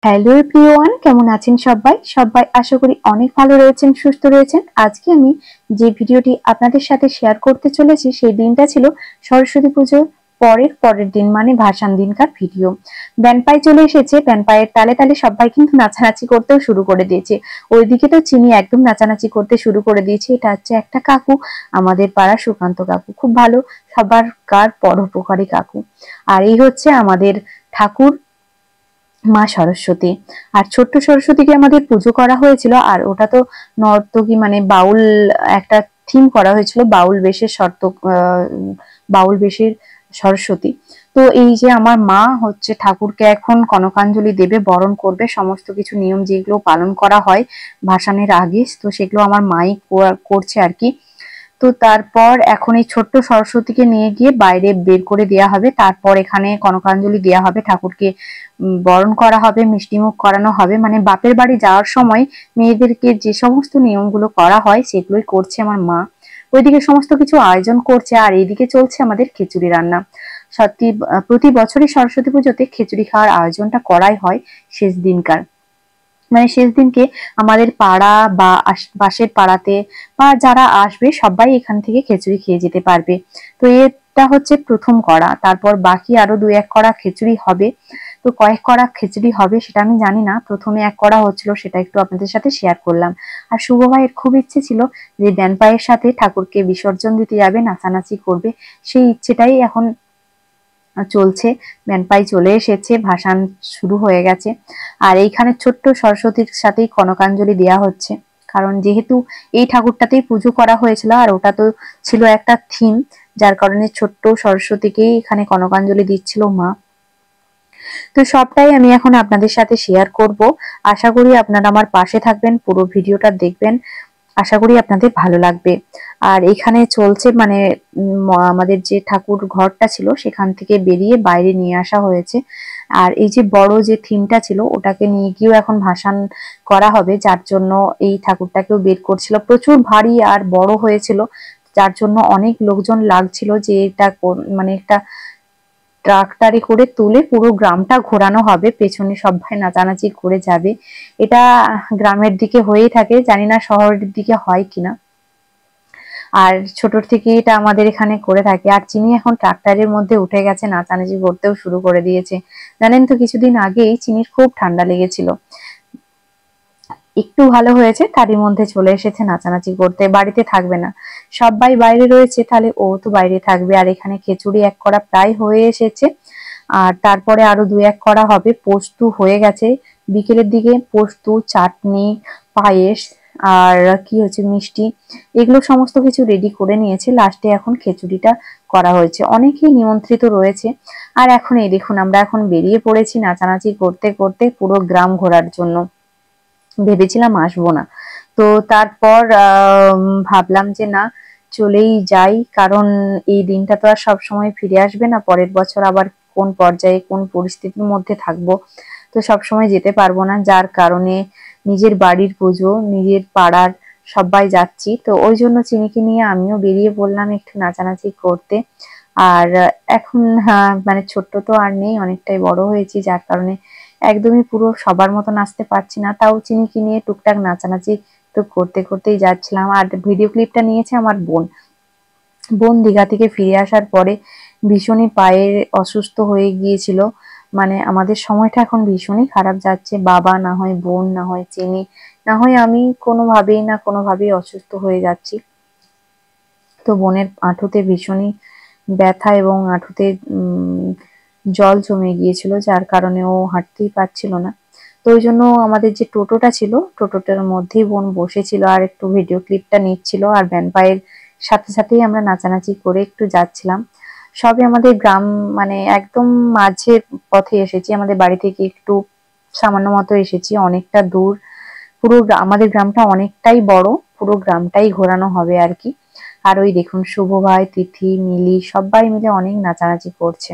Hello everyone, কেমন আছেন সবাই? সবাই আশা করি অনেক ভালো রয়েছেন, সুস্থ রয়েছেন। আজকে আমি যে ভিডিওটি আপনাদের সাথে শেয়ার করতে চলেছি সেই দিনটা ছিল সরস্বতী পুজোর পরের দিন, মানে ভাসান দিনকার ভিডিও। ব্যানপাই চলে এসেছে, ব্যানপাইয়ের তালে তালে সবাই কিন্তু নাচানাচি করতেও শুরু করে দিয়েছে। ওইদিকে তো চিনি একদম নাচানাচি করতে শুরু করে দিয়েছে। এটা হচ্ছে একটা কাকু, আমাদের পাড়া সুকান্ত কাকু, খুব ভালো, সবার কার পরোপকারী কাকু। আর এই হচ্ছে আমাদের ঠাকুর মা সরস্বতী। আর ছোট্ট সরস্বতীকে আমাদের পুজো করা হয়েছিল, আর ওটা তো নর্তকী মানে বাউল একটা থিম করা হয়েছিল, বাউল বেশের বাউল বেশের সরস্বতী। তো এই যে আমার মা হচ্ছে ঠাকুরকে এখন কনকাঞ্জলি দেবে, বরণ করবে, সমস্ত কিছু নিয়ম যেগুলো পালন করা হয় ভাসানের আগে, তো সেগুলো আমার মাই করছে আর কি। তো তারপর এখন এই ছোট্ট সরস্বতীকে নিয়ে গিয়ে বাইরে বের করে দেওয়া হবে, তারপর এখানে কনকাঞ্জলি দেওয়া হবে, ঠাকুরকে বরণ করা হবে, মিষ্টিমুখ করানো হবে। মানে বাপের বাড়ি যাওয়ার সময় মেয়েদেরকে যে সমস্ত নিয়মগুলো করা হয় সেগুলোই করছে আমার মা। ওইদিকে সমস্ত কিছু আয়োজন করছে, আর এইদিকে চলছে আমাদের খিচুড়ি রান্না। সত্যি প্রতি বছরই সরস্বতী পুজোতে খিচুড়ি খাওয়ার আয়োজনটা করাই হয় শেষ দিনকার, মানে শেষ দিনকে আমাদের পাড়া বা আশেপাশের পাড়াতে বা যারা আসবে সবাই এখান থেকে খিচুড়ি খেয়ে যেতে পারবে। তো এটা হচ্ছে প্রথম করা, তারপর বাকি আরো 2-1 কড়া খিচুড়ি হবে। তো কয়েক কড়া খিচুড়ি হবে সেটা আমি জানি না, প্রথমে 1 কড়া হচ্ছিল, সেটা একটু আপনাদের সাথে শেয়ার করলাম। আর শুভ ভাইয়ের খুব ইচ্ছে ছিল যে ব্যানপাইয়ের সাথে ঠাকুরকে বিসর্জন দিতে যাবে, নাচানাচি করবে, সেই ইচ্ছেটাই এখন চলছে। ব্যানপাই চলে এসেছে, ভাসান শুরু হয়ে গেছে। আর এইখানে ছোট্ট সরস্বতীর সাথেই কনকাঞ্জলি দেওয়া হচ্ছে, কারণ যেহেতু এই ঠাকুরটাতেই পুজো করা হয়েছিল আর ওটা তো ছিল একটা থিম, যার কারণে ছোট্ট সরস্বতীকেই এখানে কনকাঞ্জলি দিচ্ছিল মা। তো সবটাই আমি এখন আপনাদের সাথে শেয়ার করব। আশা করি আপনারা আমার পাশে থাকবেন, পুরো ভিডিওটা দেখবেন, আশা করি আপনাদের ভালো লাগবে। আর এখানে চলছে মানে আমাদের যে ঠাকুর ঘরটা ছিল সেখান থেকে বেরিয়ে বাইরে নিয়ে আসা হয়েছে। আর এই যে বড় যে থিমটা ছিল ওটাকে নিয়ে গিয়েও এখন ভাসান করা হবে, যার জন্য এই ঠাকুরটাকেও বের করছিল, প্রচুর ভারী আর বড় হয়েছিল, যার জন্য অনেক লোকজন লাগছিল যে এটা মানে একটা ট্রাক্টরে করে তুলে পুরো গ্রামটা ঘোরানো হবে, পেছনে সবাই নাচানাচি করে যাবে। এটা গ্রামের দিকে হয়েই থাকে, জানি না শহরের দিকে হয় কিনা। আর ছোটর থেকে এটা আমাদের এখানে করে থাকে। আর চিনি এখন ট্রাক্টরের মধ্যে উঠে গেছে, নাচানাচি করতেও শুরু করে দিয়েছে। জানেন তো কিছুদিন আগেই চিনির খুব ঠান্ডা লেগেছিল, একটু ভালো হয়েছে, তারই মধ্যে চলে এসেছে নাচানাচি করতে। বাড়িতে থাকবে না, সবাই বাইরে রয়েছে, তাহলে ও তো বাইরে থাকবে। আর এখানে খিচুড়ি 1 কড়া প্রায় হয়ে এসেছে, আর তারপরে আরো 2-1 কড়া হবে। পোস্তু হয়ে গেছে বিকেলের দিকে, পোস্তু, চাটনি, পায়েস আর কি হচ্ছে মিষ্টি, এগুলো সমস্ত কিছু রেডি করে নিয়েছে। লাস্টে এখন খিচুড়িটা করা হয়েছে, অনেকেই নিমন্ত্রিত রয়েছে। আর এখন এই দেখুন আমরা এখন বেরিয়ে পড়েছি নাচানাচি করতে করতে পুরো গ্রাম ঘোরার জন্য। ভেবেছিলাম আসবো না, তো তারপর ভাবলাম যে না, চলেই যাই, কারণ এই দিনটা তো আর সব সময় ফিরে আসবে না, পরের বছর আবার কোন পর্যায়ে কোন পরিস্থিতির মধ্যে থাকবো, তো সব সময় যেতে পারবো না, যার কারণে নিজের বাড়ির পুজো, নিজের পাড়ার সবাই যাচ্ছি, তো ওই জন্য চিনিকে নিয়ে আমিও বেরিয়ে পড়লাম একটু নাচানাচি করতে। আর এখন মানে ছোট্ট তো আর নেই, অনেকটাই বড় হয়েছি, যার কারণে একদমই পুরো সবার মতো নাচতে পারছি না, তাও চিনিকে নিয়ে টুকটাক নাচানাচি তো করতে করতেই যাচ্ছিলাম। আর ভিডিও ক্লিপটা নিয়েছে আমার বোন। বোন দীঘা থেকে ফিরে আসার পরে ভীষণই পায়ের অসুস্থ হয়ে গিয়েছিল, মানে আমাদের সময়টা এখন ভীষণই খারাপ যাচ্ছে, বাবা না হয় বোন, না হয় চিনি, না হয় আমি কোনোভাবেই অসুস্থ হয়ে যাচ্ছি। তো বোনের হাঁটুতে ভীষণই ব্যথা এবং হাঁটুতে জল জমে গিয়েছিল, যার কারণে ও হাঁটতেই পারছিল না। তো ওই জন্য আমাদের যে টোটোটা ছিল, টোটোটার মধ্যেই বোন বসেছিল আর একটু ভিডিও ক্লিপটা নিচ্ছিল, আর ব্যানপাইয়ের সাথে সাথেই আমরা নাচানাচি করে একটু যাচ্ছিলাম। সবে আমাদের গ্রাম মানে একদম মাঝের পথে এসেছি, আমাদের বাড়ি থেকে একটু সামান্য মতো এসেছি, অনেকটা দূর। পুরো আমাদের গ্রামটা অনেকটাই বড়, পুরো গ্রামটাই ঘোরানো হবে আর কি। আর ওই দেখুন শুভ ভাই, তিথি, মিলি সবাই মিলে অনেক নাচানাচি করছে।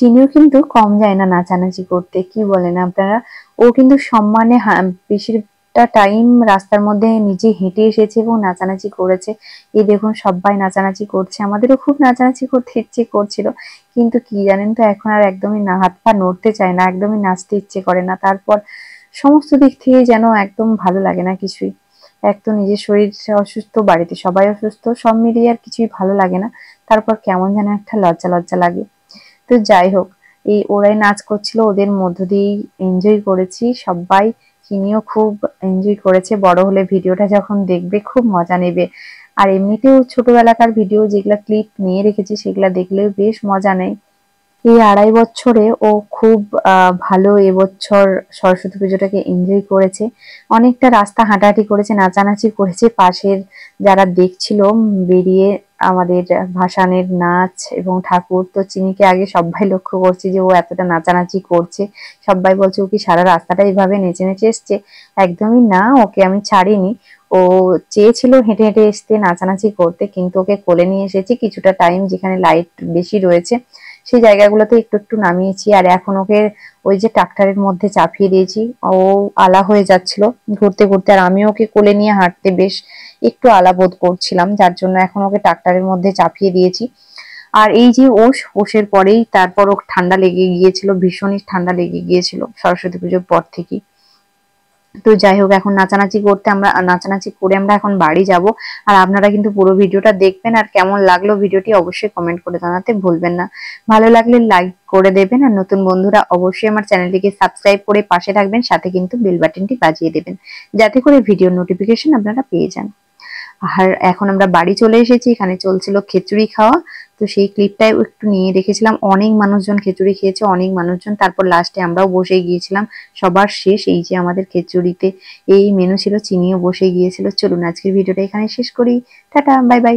চিনিও কিন্তু কম যায় না নাচানাচি করতে, কি বলেন আপনারা। ও কিন্তু সম্মানে বেশিরটা টাইম রাস্তার মধ্যে নিজে হেঁটে এসেছে এবং নাচানাচি করেছে। এই দেখুন সবাই নাচানাচি করছে, আমাদেরও খুব নাচানাচি করতে ইচ্ছে করছিল, কিন্তু কি জানেন তো এখন আর একদমই না, হাত পা নড়তে চায় না, একদমই নাচতে ইচ্ছে করে না। তারপর সমস্ত দিক থেকে যেন একদম ভালো লাগে না কিছুই। এক তো নিজের শরীর অসুস্থ, বাড়িতে সবাই অসুস্থ, সব মিলিয়ে আর কিছুই ভালো লাগে না। তারপর কেমন যেন একটা লজ্জা লজ্জা লাগে। তো যাই হোক, এই ওরাই নাচ করছিল, ওদের মধ্য দিয়েই এনজয় করেছি সবাই। চিনিও খুব এনজয় করেছে, বড় হলে ভিডিওটা যখন দেখবে খুব মজা নেবে। আর এমনিতেও ছোটবেলাকার ভিডিও যেগুলা ক্লিপ নিয়ে রেখেছি সেগুলা দেখলেও বেশ মজা নেয়। এই 2.5 বছরে ও খুব ভালো এবছর সরস্বতী পুজোটাকে এনজয় করেছে। অনেকটা রাস্তা হাঁটাহাঁটি করেছে, নাচানাচি করেছে, পাশের যারা দেখছিল বেরিয়ে আমাদের ভাসানের নাচ এবং ঠাকুর। তো চিনিকে আগে সবাই লক্ষ্য করছে যে ও এতটা নাচানাচি করছে, সবাই বলছে ও কি সারা রাস্তাটা এইভাবে নেচে নেচে এসছে। একদমই না, ওকে আমি ছাড়িনি। ও চেয়েছিল হেঁটে হেঁটে আসতে, নাচানাচি করতে, কিন্তু ওকে কোলে নিয়ে এসেছি কিছুটা টাইম যেখানে লাইট বেশি রয়েছে সেই জায়গাগুলোতে একটু একটু নামিয়েছি। আর এখন ওকে ওই যে ট্রাক্টরের মধ্যে চাপিয়ে দিয়েছি, ও আলা হয়ে যাচ্ছিল ঘুরতে ঘুরতে, আর আমি ওকে কোলে নিয়ে হাঁটতে বেশ একটু আলা বোধ করছিলাম, যার জন্য এখন ওকে ট্রাক্টরের মধ্যে চাপিয়ে দিয়েছি। আর এই যে ওষের পরেই তারপর ও ঠান্ডা লেগে গিয়েছিল, ভীষণই ঠান্ডা লেগে গিয়েছিল সরস্বতী পুজোর পর থেকেই। তো যাই হোক, এখন নাচানাচি করে আমরা এখন বাড়ি যাব। আর আপনারা কিন্তু পুরো ভিডিওটা দেখবেন, আর কেমন লাগলো ভিডিওটি অবশ্যই কমেন্ট করে জানাতে ভুলবেন না। ভালো লাগলে লাইক করে দেবেন, আর নতুন বন্ধুরা অবশ্যই আমার চ্যানেলটিকে সাবস্ক্রাইব করে পাশে থাকবেন, সাথে কিন্তু বেল বাটনটি বাজিয়ে দেবেন যাতে করে ভিডিও নোটিফিকেশন আপনারা পেয়ে যান। আর এখন আমরা বাড়ি চলে এসেছি, এখানে চলছিল খিচুড়ি খাওয়া। তো সেই ক্লিপটাই একটু নিয়ে রেখেছিলাম, অনেক মানুষজন খিচুড়ি খেয়েছে, অনেক মানুষজন। তারপর লাস্টে আমরাও বসে গিয়েছিলাম, সবার শেষ এই যে আমাদের খিচুড়িতে এই মেনু ছিল, চিনিও বসে গিয়েছিল। চলুন আজকের ভিডিওটা এখানে শেষ করি, টাটা বাই বাই।